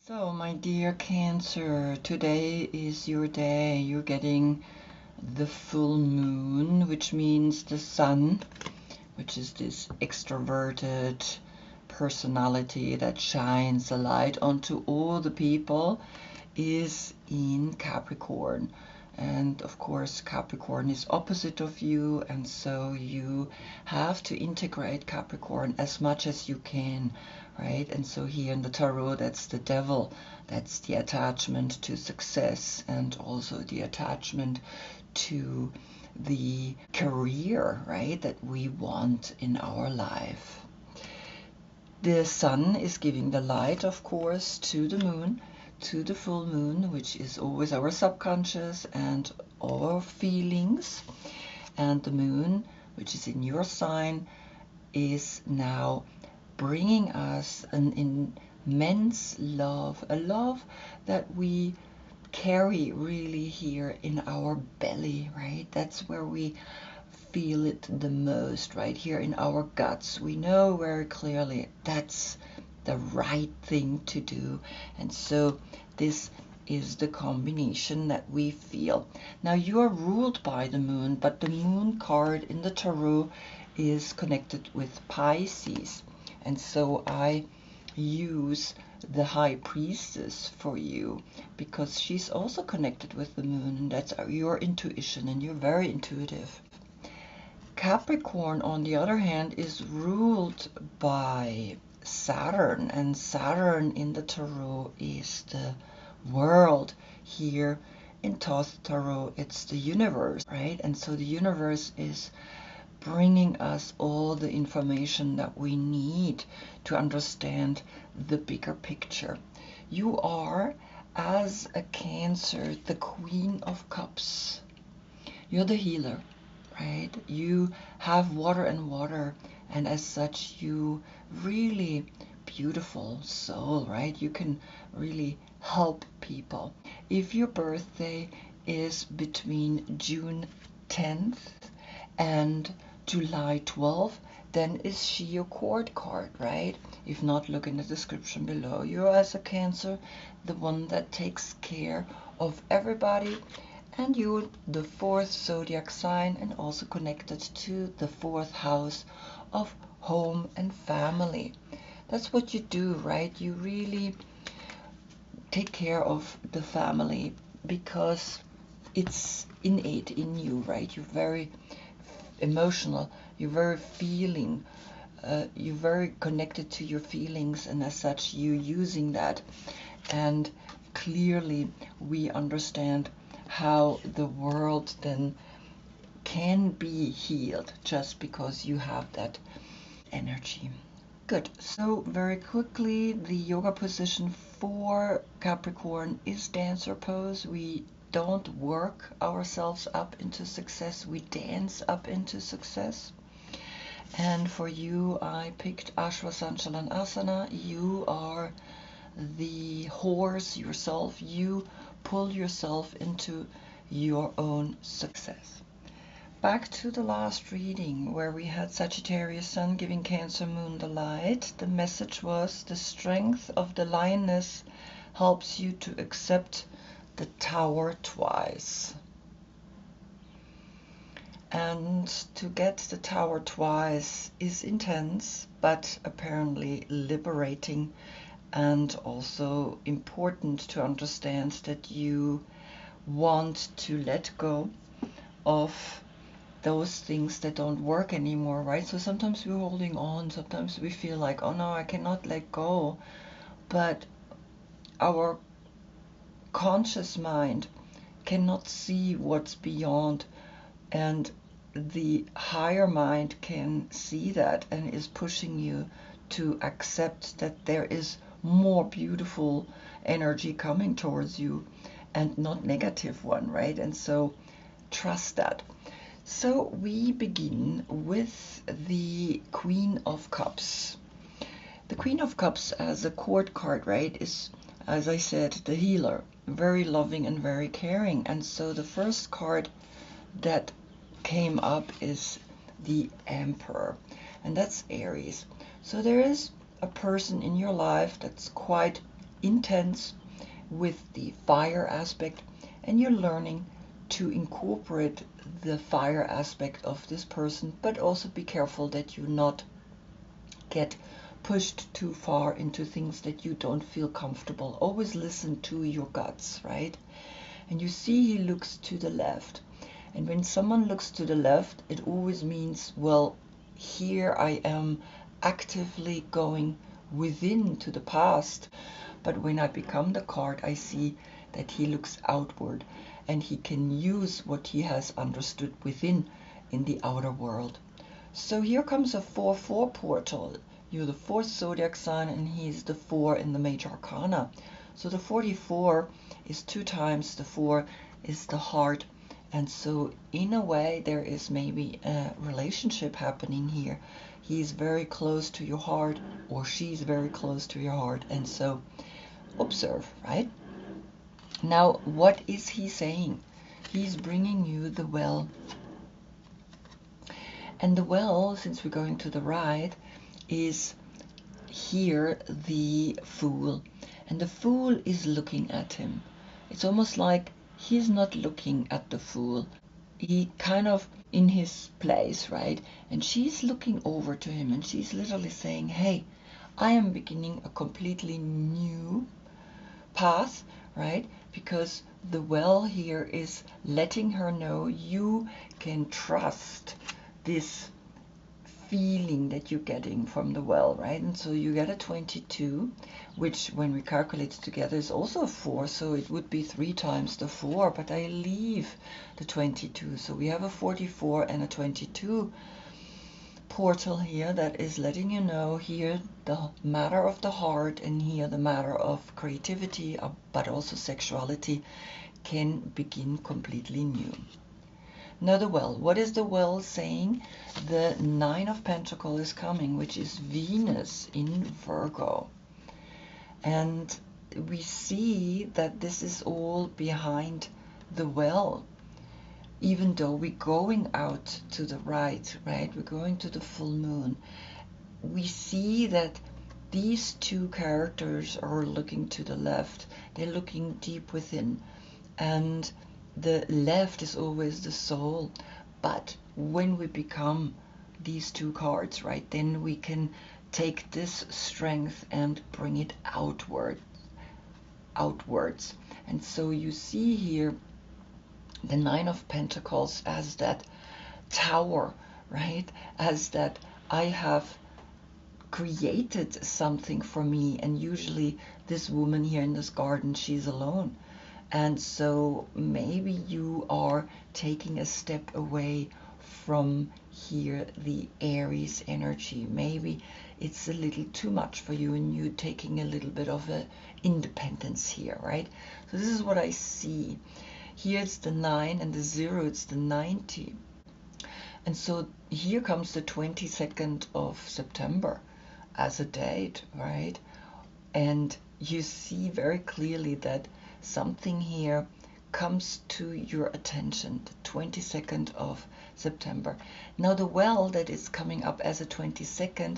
So, my dear Cancer, today is your day. You're getting the full moon, which means the sun, which is this extroverted personality that shines a light onto all the people, is in Capricorn. And of course, Capricorn is opposite of you, and so you have to integrate Capricorn as much as you can, right? And so here in the tarot, that's the devil. That's the attachment to success and also the attachment to the career, right, that we want in our life. The sun is giving the light, of course, to the moon, to the full moon, which is always our subconscious and our feelings. And the moon, which is in your sign, is now bringing us an immense love, a love that we carry really here in our belly, right? That's where we feel it the most, right here in our guts. We know very clearly that's the right thing to do. And so this is the combination that we feel. Now you are ruled by the moon, but the moon card in the tarot is connected with Pisces. And so I use the High Priestess for you because she's also connected with the moon, and that's your intuition, and you're very intuitive. Capricorn, on the other hand, is ruled by Saturn, and Saturn in the tarot is the world. Here in Thoth Tarot, it's the universe, right? And so the universe is bringing us all the information that we need to understand the bigger picture. You are, as a Cancer, the Queen of Cups. You're the healer, right? You have water and water, and as such, you really beautiful soul, right? You can really help people. If your birthday is between June 10th and July 12th, then is she your court card, right? If not, look in the description below. You're, as a Cancer, the one that takes care of everybody, and you're the fourth zodiac sign and also connected to the fourth house of home and family. That's what you do, right? You really take care of the family because it's innate in you, right? You're very emotional, you're very feeling, you're very connected to your feelings, and as such, you're using that. And clearly, we understand how the world then can be healed just because you have that energy. Good. So very quickly, the yoga position for Capricorn is dancer pose. We don't work ourselves up into success, we dance up into success. And for you, I picked Ashwasanchalanasana. You are the horse yourself. You pull yourself into your own success. Back to the last reading where we had Sagittarius Sun giving Cancer Moon the light. The message was the strength of the lioness helps you to accept the tower twice. And to get the tower twice is intense, but apparently liberating, and also important to understand that you want to let go of those things that don't work anymore, right? So sometimes we're holding on, sometimes we feel like, oh no, I cannot let go. But our conscious mind cannot see what's beyond, and the higher mind can see that and is pushing you to accept that there is more beautiful energy coming towards you and not negative one, right? And so trust that. So we begin with the Queen of Cups. The Queen of Cups as a court card, right, is, as I said, the healer, very loving and very caring. And so the first card that came up is the Emperor, and that's Aries. So there is a person in your life that's quite intense with the fire aspect, and you're learning to incorporate the fire aspect of this person, but also be careful that you not get pushed too far into things that you don't feel comfortable. Always listen to your guts, right? And you see he looks to the left. And when someone looks to the left, it always means, well, here I am actively going within to the past. But when I become the card, I see that he looks outward and he can use what he has understood within in the outer world. So here comes a 4-4 portal. You're the 4th zodiac sign and he's the 4 in the major arcana. So the 44 is 2 times the 4 is the heart. And so in a way there is maybe a relationship happening here. He's very close to your heart, or she's very close to your heart. And so observe, right? Now, what is he saying? He's bringing you the well. And the well, since we're going to the right, is here the Fool. And the Fool is looking at him. It's almost like he's not looking at the Fool. He kind of in his place, right? And she's looking over to him and she's literally saying, hey, I am beginning a completely new path, right? Because the well here is letting her know you can trust this feeling that you're getting from the well, right? And so you get a 22, which when we calculate it together is also a 4, so it would be 3 times the 4, but I leave the 22. So we have a 44 and a 22 portal here that is letting you know here the matter of the heart and here the matter of creativity, but also sexuality can begin completely new. Now the well, what is the well saying? The 9 of Pentacles is coming, which is Venus in Virgo. And we see that this is all behind the well. Even though we're going out to the right, we're going to the full moon, we see that these 2 characters are looking to the left. They're looking deep within. And the left is always the soul. But when we become these 2 cards, right, then we can take this strength and bring it outwards. And so you see here the 9 of Pentacles as that tower, right? As that I have created something for me, and usually this woman here in this garden, she's alone. And so maybe you are taking a step away from here the Aries energy. Maybe it's a little too much for you and you're taking a little bit of a independence here, right? So this is what I see. Here it's the 9 and the 0, it's the 90. And so here comes the 22nd of September as a date, right? And you see very clearly that something here comes to your attention, the 22nd of September. Now the well that is coming up as a 22nd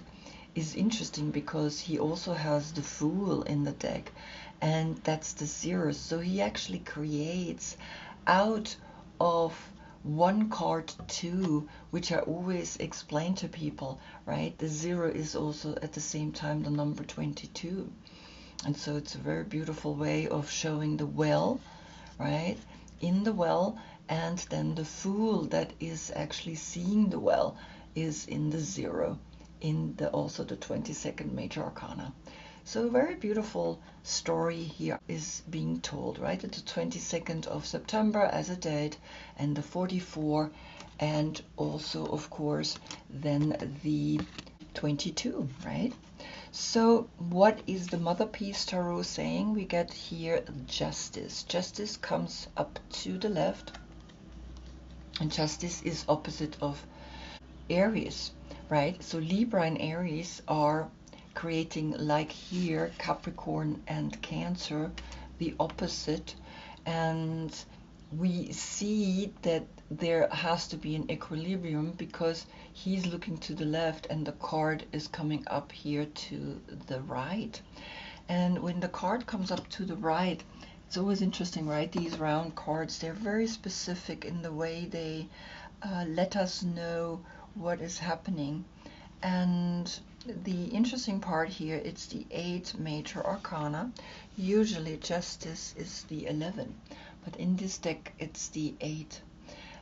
is interesting because he also has the Fool in the deck, and that's the 0. So he actually creates out of 1 card 2, which I always explain to people, right? The 0 is also at the same time the number 22. And so it's a very beautiful way of showing the well, right? In the well, and then the Fool that is actually seeing the well is in the 0, in the also the 22nd major arcana. So a very beautiful story here is being told, right? It's the 22nd of September as a date, and the 44, and also of course then the 22, right? So what is the Mother Peace Tarot saying? We get here Justice. Justice comes up to the left, and Justice is opposite of Aries, right? So Libra and Aries are creating, like here, Capricorn and Cancer, the opposite. And we see that there has to be an equilibrium because he's looking to the left and the card is coming up here to the right. And when the card comes up to the right, it's always interesting, right? These round cards, they're very specific in the way they let us know what is happening. And the interesting part here, it's the 8 major arcana. Usually justice is the 11, but in this deck it's the 8.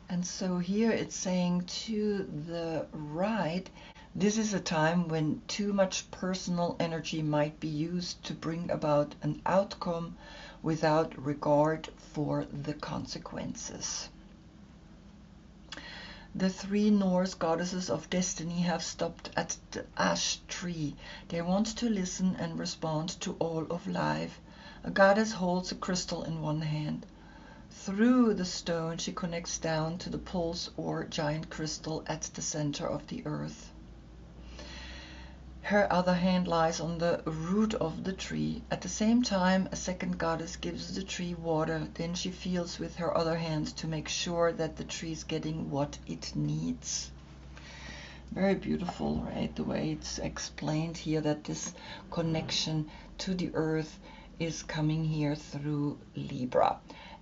And so here it's saying to the right, this is a time when too much personal energy might be used to bring about an outcome without regard for the consequences. The 3 Norse goddesses of destiny have stopped at the ash tree. They want to listen and respond to all of life. A goddess holds a crystal in one hand. Through the stone, she connects down to the pulse or giant crystal at the center of the earth. Her other hand lies on the root of the tree. At the same time, a second goddess gives the tree water. Then she feels with her other hand to make sure that the tree is getting what it needs. Very beautiful, right? The way it's explained here, that this connection to the earth is coming here through Libra.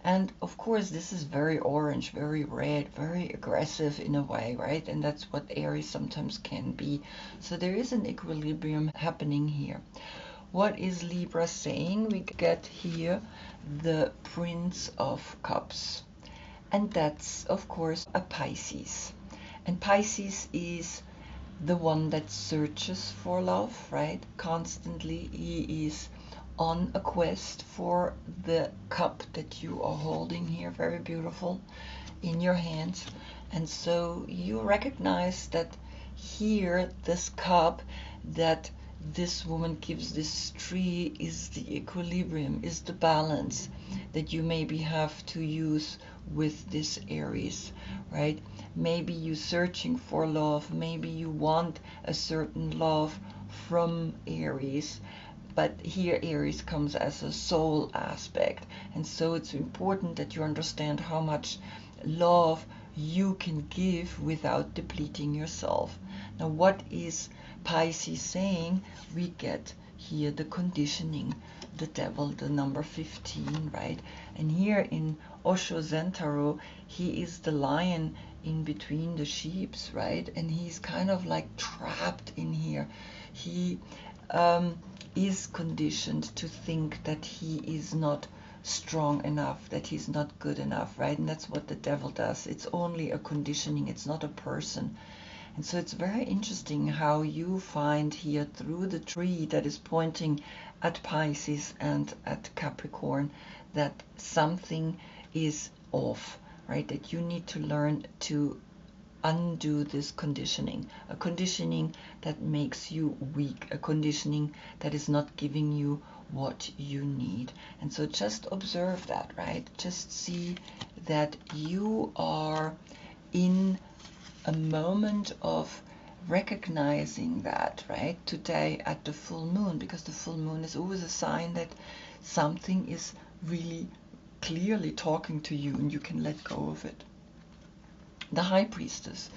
And of course, this is very orange, very red, very aggressive in a way, right? And that's what Aries sometimes can be. So there is an equilibrium happening here. What is Libra saying? We get here the Prince of Cups. And that's, of course, a Pisces. And Pisces is the one that searches for love, right? Constantly, he is on a quest for the cup that you are holding here, very beautiful, in your hands. And so you recognize that here, this cup that this woman gives this tree is the equilibrium, is the balance that you maybe have to use with this Aries, right? Maybe you're searching for love, maybe you want a certain love from Aries, but here Aries comes as a soul aspect. And so it's important that you understand how much love you can give without depleting yourself. Now, what is Pisces saying? We get here the conditioning, the devil, the number 15, right? And here in Osho Zen Tarot, he is the lion in between the sheeps, right? And he's kind of like trapped in here. He is conditioned to think that he is not strong enough, that he's not good enough, right? And that's what the devil does. It's only a conditioning, it's not a person. And so it's very interesting how you find here through the tree that is pointing at Pisces and at Capricorn that something is off, right? That you need to learn to undo this conditioning, a conditioning that makes you weak, a conditioning that is not giving you what you need. And so just observe that, right? Just see that you are in a moment of recognizing that, right? Today at the full moon, because the full moon is always a sign that something is really clearly talking to you and you can let go of it. The High Priestess,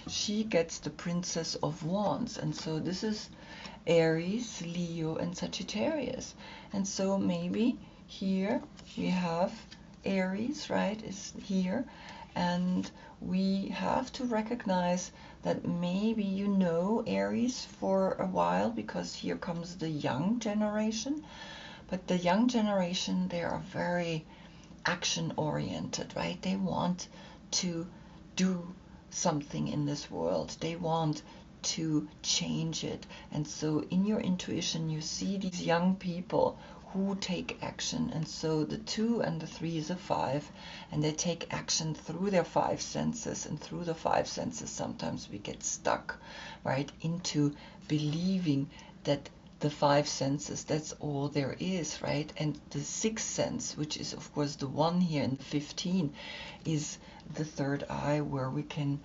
she gets the Princess of Wands, and so this is Aries, Leo, and Sagittarius. And so maybe here we have Aries, right, is here, and we have to recognize that maybe you know Aries for a while, because here comes the young generation. But the young generation, they are very action oriented, right? They want to do something in this world. They want to change it. And so in your intuition, you see these young people who take action. And so the 2 and the 3 is a 5, and they take action through their 5 senses. And through the 5 senses, sometimes we get stuck, right, into believing that the 5 senses, that's all there is, right? And the 6th sense, which is of course the 1 here in the 15, is the third eye, where we can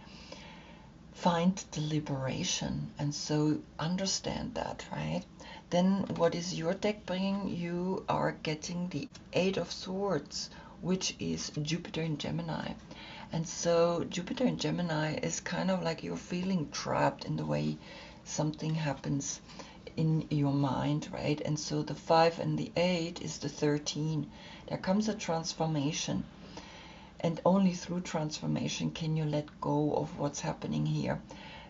find the liberation. And so understand that, right? Then what is your deck bringing? You are getting the 8 of Swords, which is Jupiter in Gemini. And so Jupiter in Gemini is kind of like you're feeling trapped in the way something happens in your mind, right? And so the 5 and the 8 is the 13. There comes a transformation, and only through transformation can you let go of what's happening here.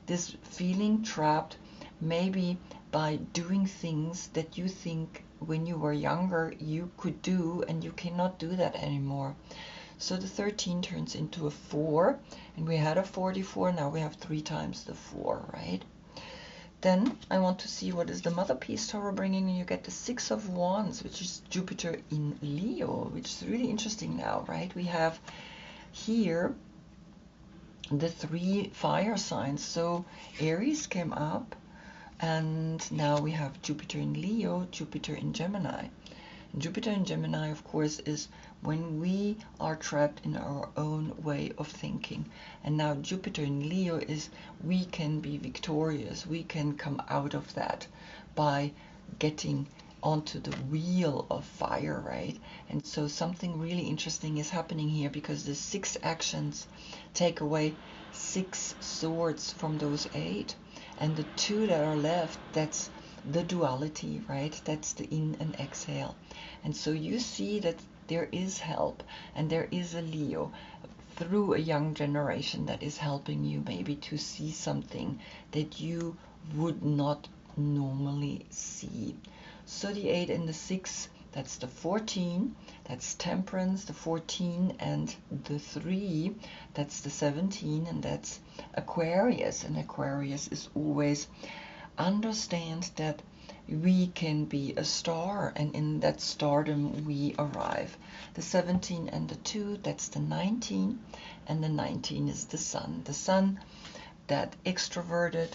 This feeling trapped, maybe by doing things that you think when you were younger you could do, and you cannot do that anymore. So the 13 turns into a 4, and we had a 44, now we have 3 times the 4, right? Then I want to see what is the Mother Piece Tarot bringing, and you get the 6 of Wands, which is Jupiter in Leo, which is really interesting now, right? We have here the 3 fire signs. So Aries came up, and now we have Jupiter in Leo, Jupiter in Gemini. And Jupiter in Gemini, of course, is when we are trapped in our own way of thinking. And now Jupiter in Leo is we can be victorious. We can come out of that by getting onto the wheel of fire, right? And so something really interesting is happening here, because the 6 actions take away 6 swords from those 8. And the 2 that are left, that's the duality, right? That's the in and exhale. And so you see that there is help, and there is a Leo through a young generation that is helping you maybe to see something that you would not normally see. So the 8 and the 6, that's the 14, that's Temperance, the 14, and the 3, that's the 17, and that's Aquarius. And Aquarius is always understand that we can be a star, and in that stardom we arrive. The 17 and the 2, that's the 19, and the 19 is the sun. The sun, that extroverted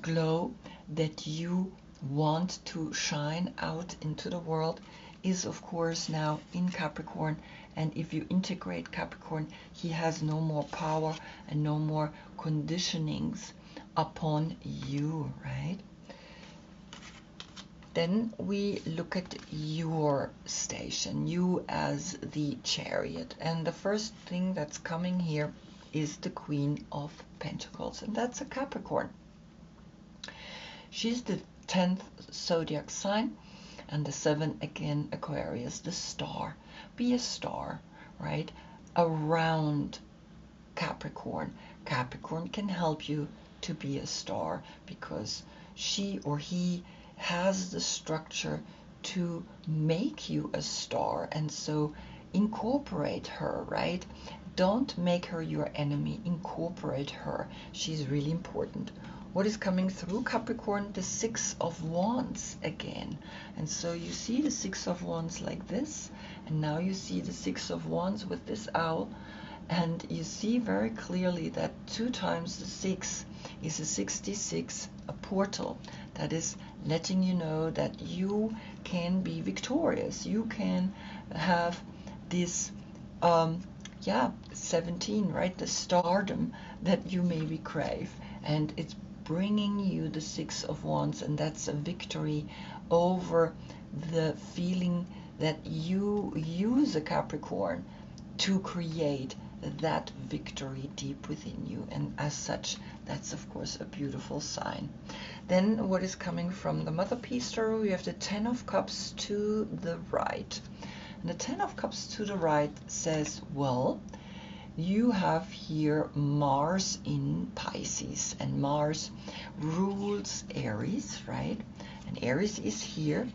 glow that you want to shine out into the world, is of course now in Capricorn. And if you integrate Capricorn, he has no more power and no more conditionings upon you, right? Then we look at your station, you as the Chariot. And the first thing that's coming here is the Queen of Pentacles, and that's a Capricorn. She's the 10th zodiac sign, and the 7 again Aquarius, the star. Be a star, right? Around Capricorn. Capricorn can help you to be a star, because she or he has the structure to make you a star. And so incorporate her, right? Don't make her your enemy, incorporate her. She's really important. What is coming through Capricorn? The 6 of Wands again. And so you see the 6 of Wands like this, and now you see the 6 of Wands with this owl, and you see very clearly that 2 times the 6 is a 66, a portal that is letting you know that you can be victorious. You can have this 17, right? The stardom that you maybe crave, and it's bringing you the 6 of Wands, and that's a victory over the feeling that you use a Capricorn to create that victory deep within you. And as such, that's of course a beautiful sign. Then what is coming from the Mother Piece Tarot? You have the 10 of Cups to the right. And the 10 of Cups to the right says, well, you have here Mars in Pisces, and Mars rules Aries, right? And Aries is here,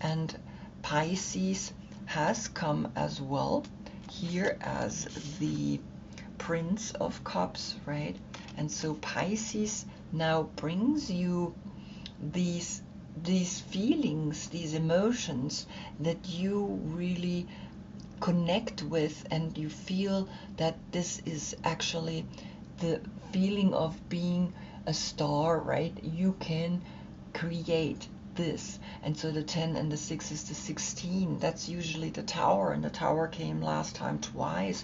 and Pisces has come as well here as the Prince of Cups, right? And so Pisces now brings you these feelings, these emotions that you really connect with, and you feel that this is actually the feeling of being a star, right? You can create this. And so the 10 and the 6 is the 16. That's usually the Tower, and the Tower came last time twice.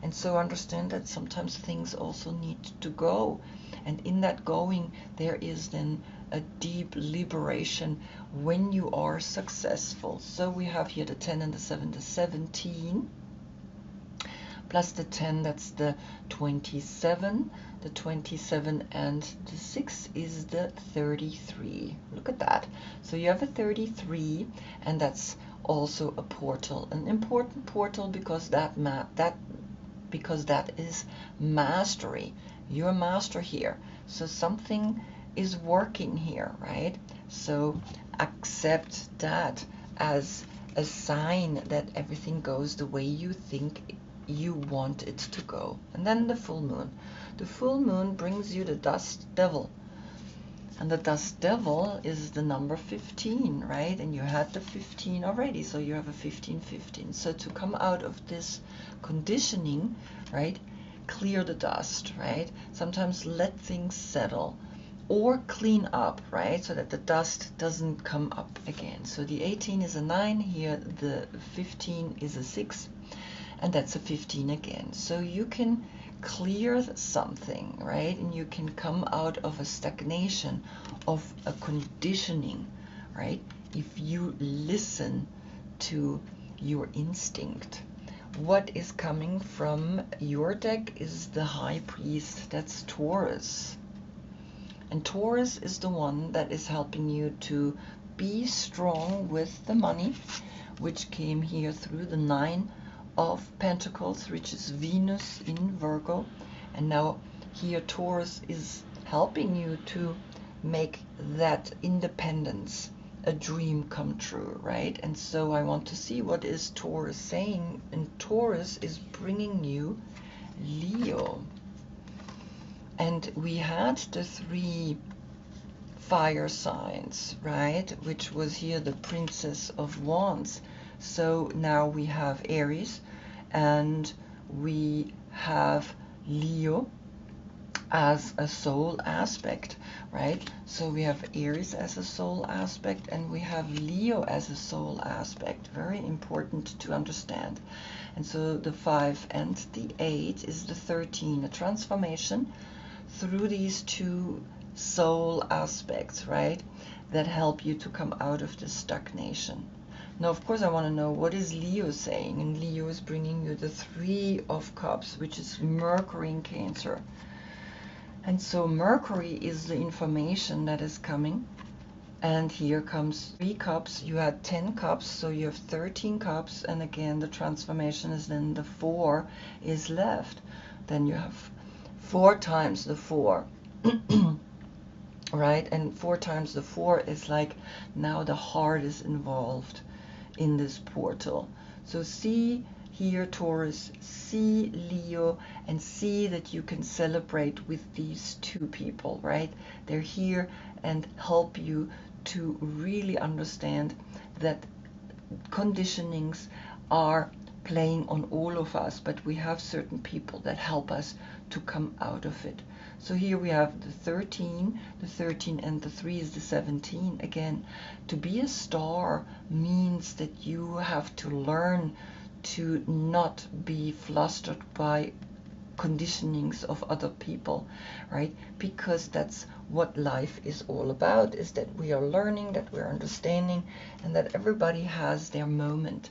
And so understand that sometimes things also need to go, and in that going there is then a deep liberation when you are successful. So we have here the 10 and the 7, the 17, plus the 10, that's the 27. The the 27, and the 6 is the 33. Look at that. So you have a 33, and that's also a portal, an important portal, because that is mastery. You're a master here. So something is working here, right? So accept that as a sign that everything goes the way you think you want it to go. And then the full moon. The full moon brings you the dust devil. And the dust devil is the number 15, right? And you had the 15 already, so you have a 15. So to come out of this conditioning, right, clear the dust, right? Sometimes let things settle or clean up, right, so that the dust doesn't come up again. So the 18 is a 9 here, the 15 is a 6, and that's a 15 again. So you can clear something, right? And you can come out of a stagnation, of a conditioning, right? If you listen to your instinct. What is coming from your deck is the High Priest. That's Taurus. And Taurus is the one that is helping you to be strong with the money, which came here through the 9 of Pentacles, which is Venus in Virgo. And now here Taurus is helping you to make that independence a dream come true, right? And so I want to see what is Taurus saying. And Taurus is bringing you Leo. And we had the 3 fire signs, right? Which was here the Princess of Wands. So now we have Aries and we have Leo as a soul aspect, right? So we have Aries as a soul aspect and we have Leo as a soul aspect. Very important to understand. And so the 5 and the 8 is the 13, a transformation through these 2 soul aspects, right? That help you to come out of the stagnation. Now, of course, I want to know what is Leo saying, and Leo is bringing you the 3 of Cups, which is Mercury in Cancer. And so Mercury is the information that is coming, and here comes 3 cups. You had 10 cups, so you have 13 cups, and again the transformation is then the 4 is left. Then you have 4 times the 4. Right? And 4 times the 4 is like now the heart is involved in this portal. So see here Taurus, see Leo, and see that you can celebrate with these 2 people, right? They're here and help you to really understand that conditionings are playing on all of us, but we have certain people that help us to come out of it. So here we have the 13 and the 3 is the 17. Again, to be a star means that you have to learn to not be flustered by conditionings of other people, right? Because that's what life is all about, is that we are learning, that we're understanding, and that everybody has their moment.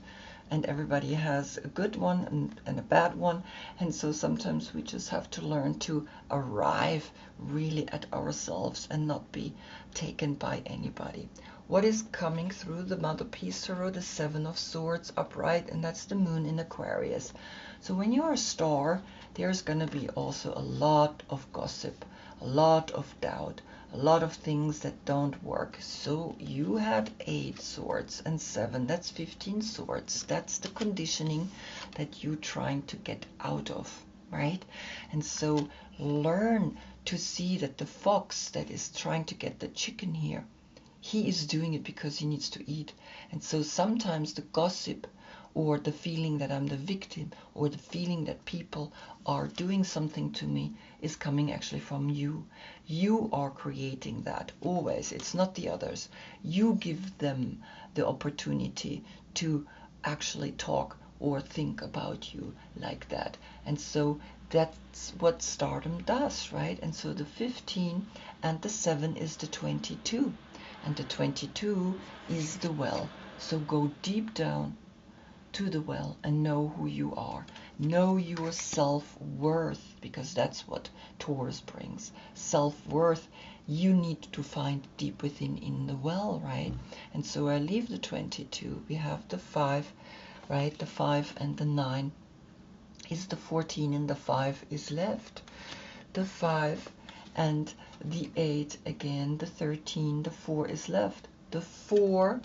And everybody has a good one and a bad one. And so sometimes we just have to learn to arrive really at ourselves and not be taken by anybody. What is coming through the Mother Peace Tarot? The 7 of Swords upright, and that's the moon in Aquarius. So when you're a star, there's going to be also a lot of gossip, a lot of doubt, a lot of things that don't work. So you had 8 swords and 7, that's 15 swords. That's the conditioning that you're trying to get out of, right? And so learn to see that the fox that is trying to get the chicken here, he is doing it because he needs to eat. And so sometimes the gossip, or the feeling that I'm the victim, or the feeling that people are doing something to me, is coming actually from you. You are creating that always. It's not the others. You give them the opportunity to actually talk or think about you like that. And so that's what stardom does, right? And so the 15 and the 7 is the 22. And the 22 is the well. So go deep down to the well and know who you are. Know your self-worth, because that's what Taurus brings. Self-worth, you need to find deep within in the well, right? And so I leave the 22. We have the 5, right? The 5 and the 9 is the 14, and the 5 is left. The 5 and the 8 again, the 13, the 4 is left. The 4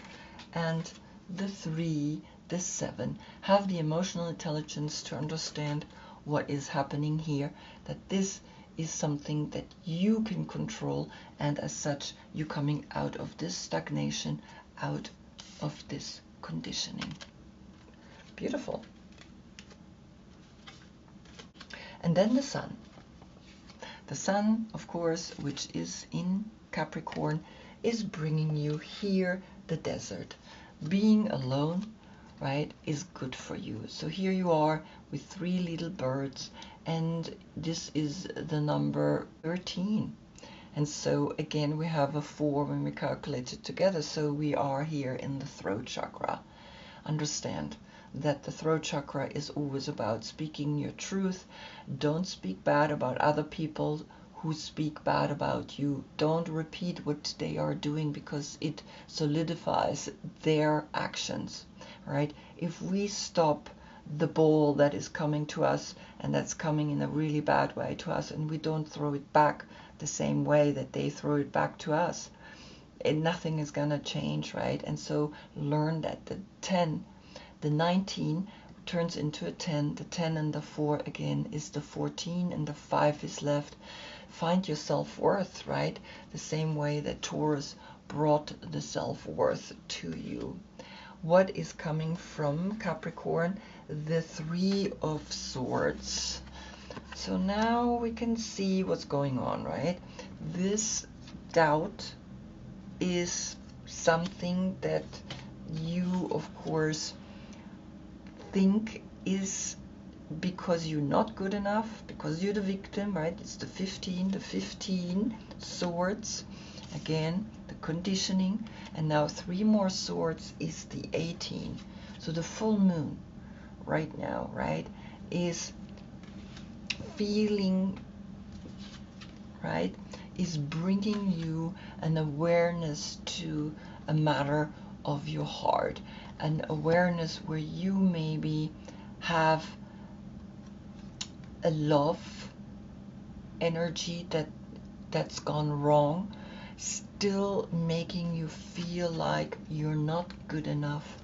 and the 3, the 7. Have the emotional intelligence to understand what is happening here, that this is something that you can control, and as such, you're coming out of this stagnation, out of this conditioning. Beautiful. And then the Sun. The Sun, of course, which is in Capricorn, is bringing you here, the desert. Being alone, right, is good for you. So here you are with 3 little birds, and this is the number 13. And so again, we have a 4 when we calculate it together. So we are here in the throat chakra. Understand that the throat chakra is always about speaking your truth. Don't speak bad about other people who speak bad about you. Don't repeat what they are doing, because it solidifies their actions, right? If we stop the ball that is coming to us, and that's coming in a really bad way to us, and we don't throw it back the same way that they throw it back to us, and nothing is gonna change, right? And so learn that the 10, the 19 turns into a 10, the 10 and the 4 again is the 14, and the 5 is left. Find your self-worth, right? The same way that Taurus brought the self-worth to you. What is coming from Capricorn? The 3 of Swords. So now we can see what's going on, right? This doubt is something that you, of course, think is because you're not good enough, because you're the victim, right? It's the 15 swords, again, the conditioning, and now 3 more swords is the 18. So the full moon right now, right, is feeling, right, is bringing you an awareness to a matter of your heart, an awareness where you maybe have a love energy that's gone wrong, still making you feel like you're not good enough,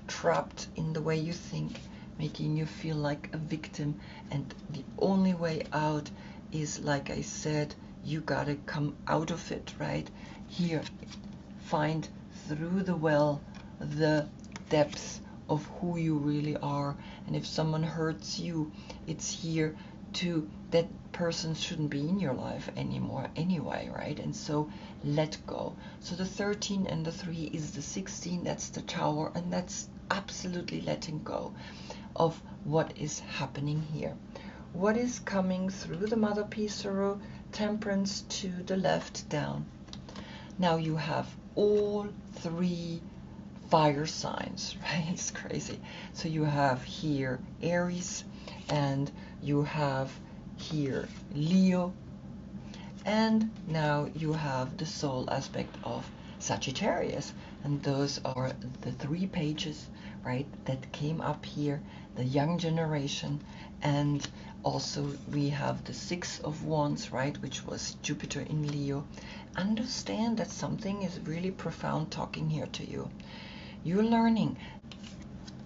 trapped in the way you think, making you feel like a victim. And the only way out is, like I said, you gotta come out of it, right? Here, find through the well the depths of who you really are. And if someone hurts you, it's here to, that person shouldn't be in your life anymore anyway, right? And so let go. So the 13 and the 3 is the 16, that's the Tower, and that's absolutely letting go of what is happening here. What is coming through the Mother Peace Tarot? Temperance to the left down. Now you have all 3 fire signs, right? It's crazy. So you have here Aries, and you have here Leo, and now you have the soul aspect of Sagittarius. And those are the 3 pages, right, that came up here, the young generation. And also we have the 6 of Wands, right, which was Jupiter in Leo. Understand that something is really profound talking here to you. You're learning.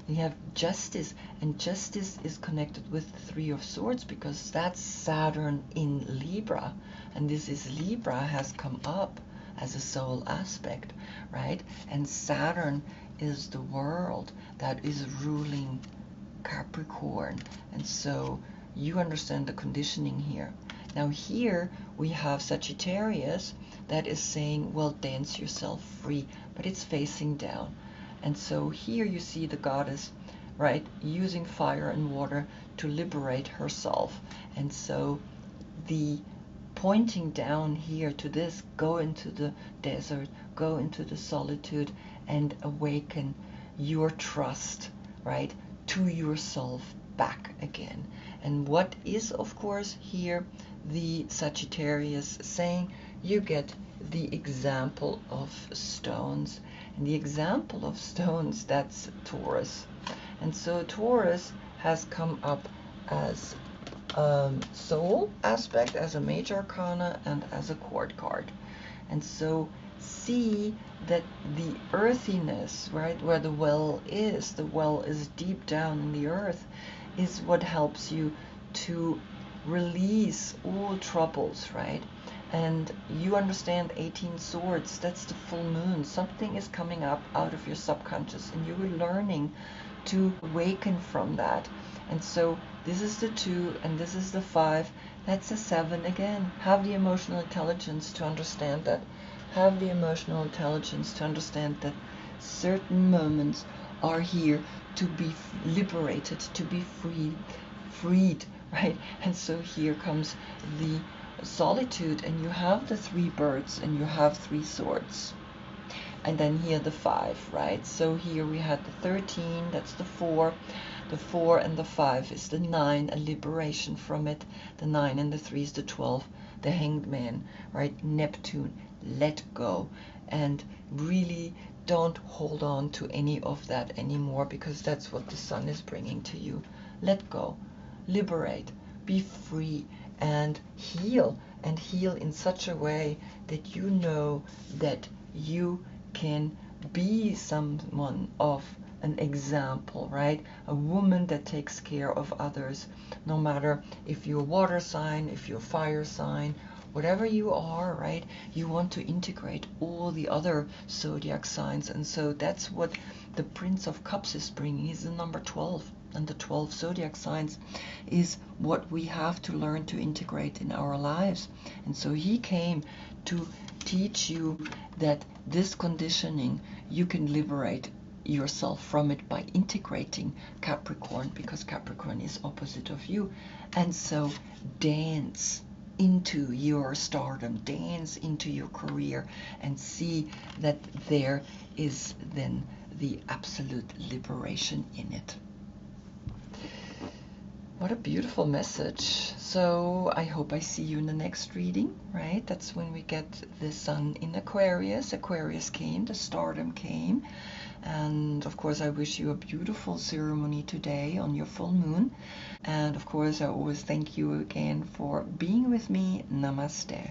You have Justice, and Justice is connected with the 3 of Swords, because that's Saturn in Libra, and this is Libra has come up as a soul aspect, right? And Saturn is the world that is ruling Capricorn, and so you understand the conditioning here. Now here we have Sagittarius that is saying, well, dance yourself free, but it's facing down. And so here you see the goddess, right, using fire and water to liberate herself. And so the pointing down here to this, go into the desert, go into the solitude, and awaken your trust, right, to yourself, back again. And what is, of course, here the Sagittarius saying? You get the example of stones. And the example of stones, that's Taurus. And so Taurus has come up as soul aspect, as a major arcana, and as a court card. And so see that the earthiness, right, where the well is deep down in the earth, is what helps you to release all troubles, right? And you understand 18 swords, that's the full moon. Something is coming up out of your subconscious, and you're learning to awaken from that. And so this is the 2, and this is the 5. That's a 7 again. Have the emotional intelligence to understand that. Have the emotional intelligence to understand that certain moments are here to be liberated, to be freed, right? And so here comes the solitude, and you have the 3 birds, and you have 3 swords. And then here the 5, right? So here we had the 13, that's the 4. The 4 and the 5 is the 9, a liberation from it. The 9 and the 3 is the 12, the hanged man, right? Neptune, let go. And really don't hold on to any of that anymore, because that's what the sun is bringing to you. Let go, liberate, be free, and heal in such a way that you know that you can be someone of an example, right? A woman that takes care of others, no matter if you're a water sign, if you're a fire sign, whatever you are, right? You want to integrate all the other zodiac signs. And so that's what the Prince of Cups is bringing. He's the number 12. And the 12 zodiac signs is what we have to learn to integrate in our lives. And so he came to teach you that this conditioning, you can liberate yourself from it by integrating Capricorn, because Capricorn is opposite of you. And so dance into your stardom, dance into your career, and see that there is then the absolute liberation in it. What a beautiful message. So I hope I see you in the next reading, right? That's when we get the sun in Aquarius. Aquarius came, the stardom came. And of course, I wish you a beautiful ceremony today on your full moon. And of course, I always thank you again for being with me. Namaste.